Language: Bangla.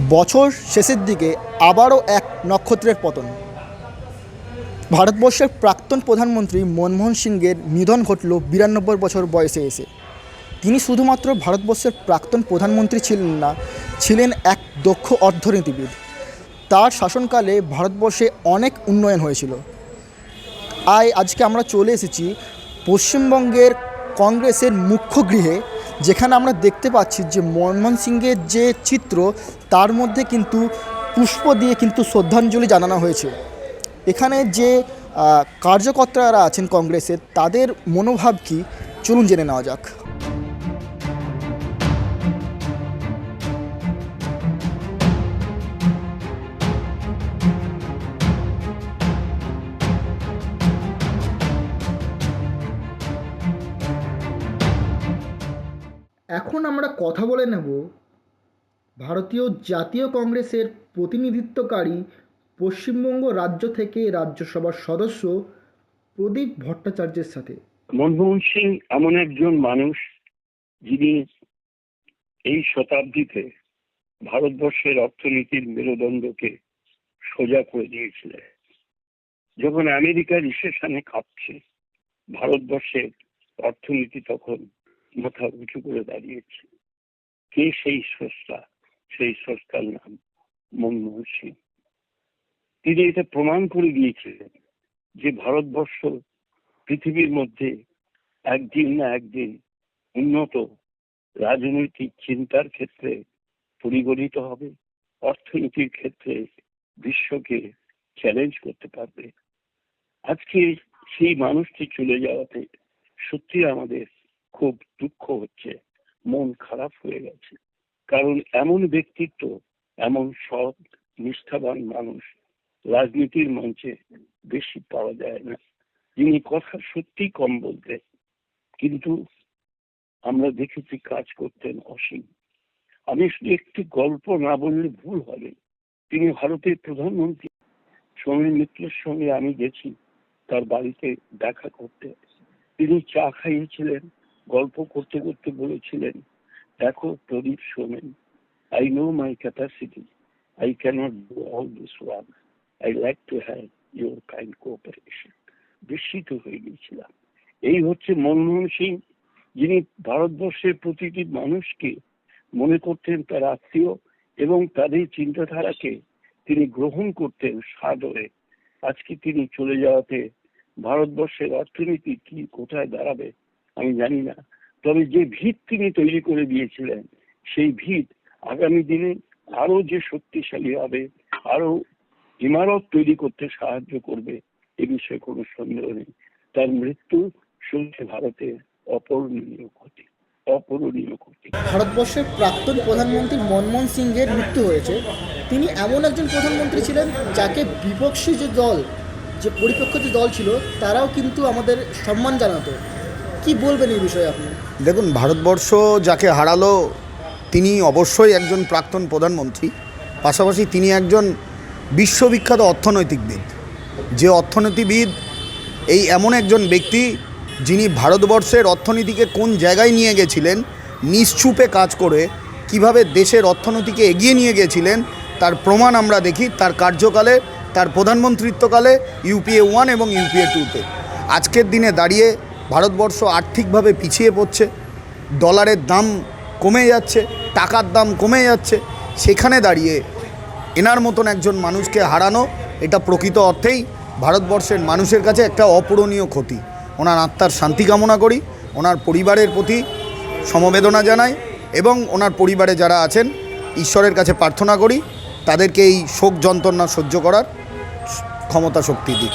বছর শেষের দিকে আবারও এক নক্ষত্রের পতন। ভারতবর্ষের প্রাক্তন প্রধানমন্ত্রী মনমোহন সিংয়ের নিধন ঘটল ৯২ বছর বয়সে এসে। তিনি শুধুমাত্র ভারতবর্ষের প্রাক্তন প্রধানমন্ত্রী ছিলেন না, ছিলেন এক দক্ষ অর্থনীতিবিদ। তার শাসনকালে ভারতবর্ষে অনেক উন্নয়ন হয়েছিল। আজকে আমরা চলে এসেছি পশ্চিমবঙ্গের কংগ্রেসের মুখ্য গৃহে, যেখানে আমরা দেখতে পাচ্ছি যে মনমোহন সিংয়ের যে চিত্র, তার মধ্যে কিন্তু পুষ্প দিয়ে কিন্তু শ্রদ্ধাঞ্জলি জানানো হয়েছে। এখানে যে কার্যকর্তারা আছেন কংগ্রেসের, তাদের মনোভাব কী, চলুন জেনে নেওয়া যাক। এখন আমরা কথা বলে নেব ভারতীয় জাতীয় কংগ্রেসের প্রতিনিধিত্বকারী পশ্চিমবঙ্গ রাজ্য থেকে রাজ্যসভার সদস্য প্রদীপ ভট্টাচার্যের সাথে। মনমোহন সিং এমন একজন মানুষ যিনি এই শতাব্দীতে ভারতবর্ষের অর্থনীতির মেরুদণ্ডকে সোজা করে দিয়েছিলেন। যখন আমেরিকা রিসেশনে কাঁপছে, ভারতবর্ষের অর্থনীতি তখন মাথা উঁচু করে দাঁড়িয়েছে। কে সেই স্রষ্টা? সেই স্রষ্টার নাম মনমোহন সিং। তিনি এটা প্রমাণ করে দিয়েছিলেন যে ভারতবর্ষ পৃথিবীর মধ্যে একদিন না একদিন উন্নত রাজনৈতিক চিন্তার ক্ষেত্রে পরিগণিত হবে, অর্থনীতির ক্ষেত্রে বিশ্বকে চ্যালেঞ্জ করতে পারবে। আজকে সেই মানুষটি চলে যাওয়াতে সত্যি আমাদের খুব দুঃখ হচ্ছে, মন খারাপ হয়ে গেছে। কারণ এমন ব্যক্তিত্ব, এমন সৎ নিষ্ঠাবান মানুষ রাজনীতির মঞ্চে বেশি পাওয়া যায় না, যিনি কথা সত্যি কম বলতেন, কিন্তু আমরা দেখেছি কাজ করতেন অসীম। আমি শুধু একটি গল্প না বললে ভুল হবে। তিনি ভারতের প্রধানমন্ত্রী সৌমেন মিত্রের সঙ্গে আমি গেছি তার বাড়িতে দেখা করতে। তিনি চা খাইয়েছিলেন, গল্প করতে করতে বলেছিলেন, দেখো প্রদীপ Soumen, I know my capacity. I cannot do all this work. I like to have your kind cooperation. বিস্মিত হয়ে গিয়েছিলাম। এই হচ্ছে মনমোহন সিং, যিনি ভারতবর্ষের প্রতিটি মানুষকে মনে করতেন তার আত্মীয় এবং তাদের চিন্তাধারাকে তিনি গ্রহণ করতেন সাদরে। আজকে তিনি চলে যাওয়াতে ভারতবর্ষের অর্থনীতি কি কোথায় দাঁড়াবে আমি জানি না। তবে যে ভিত তিনি তৈরি করে দিয়েছিলেন, সেই ভিত আগামী দিনে আরো যে শক্তিশালী হবে, আরো ইমারত তৈরি করতে সাহায্য করবে, এ বিষয়ে কোনো সন্দেহ নেই। তার মৃত্যু শুনছে ভারতের অপূরণীয় ক্ষতি। ভারতবর্ষের প্রাক্তন প্রধানমন্ত্রী মনমোহন সিংয়ের মৃত্যু হয়েছে। তিনি এমন একজন প্রধানমন্ত্রী ছিলেন যাকে বিপক্ষী যে দল, যে পরিপক্ষ যে দল ছিল, তারাও কিন্তু আমাদের সম্মান জানাতো। কি বলবেন এই বিষয়ে আপনি? দেখুন, ভারতবর্ষ যাকে হারালো তিনি অবশ্যই একজন প্রাক্তন প্রধানমন্ত্রী, পাশাপাশি তিনি একজন বিশ্ববিখ্যাত অর্থনৈতিকবিদ। যে অর্থনীতিবিদ, এই এমন একজন ব্যক্তি যিনি ভারতবর্ষের অর্থনীতিকে কোন জায়গায় নিয়ে গেছিলেন, নিশ্চুপে কাজ করে কিভাবে দেশের অর্থনীতিকে এগিয়ে নিয়ে গেছিলেন, তার প্রমাণ আমরা দেখি তার কার্যকালে, তার প্রধানমন্ত্রিত্বকালে ইউপিএ 1 এবং ইউপিএ 2-তে। আজকের দিনে দাঁড়িয়ে ভারতবর্ষ আর্থিকভাবে পিছিয়ে পড়ছে, ডলারের দাম কমে যাচ্ছে, টাকার দাম কমে যাচ্ছে। সেখানে দাঁড়িয়ে এনার মতন একজন মানুষকে হারানো, এটা প্রকৃত অর্থেই ভারতবর্ষের মানুষের কাছে একটা অপূরণীয় ক্ষতি। ওনার আত্মার শান্তি কামনা করি, ওনার পরিবারের প্রতি সমবেদনা জানাই এবং ওনার পরিবারে যারা আছেন ঈশ্বরের কাছে প্রার্থনা করি তাদেরকে এই শোক যন্ত্রণা সহ্য করার ক্ষমতা শক্তি দিক।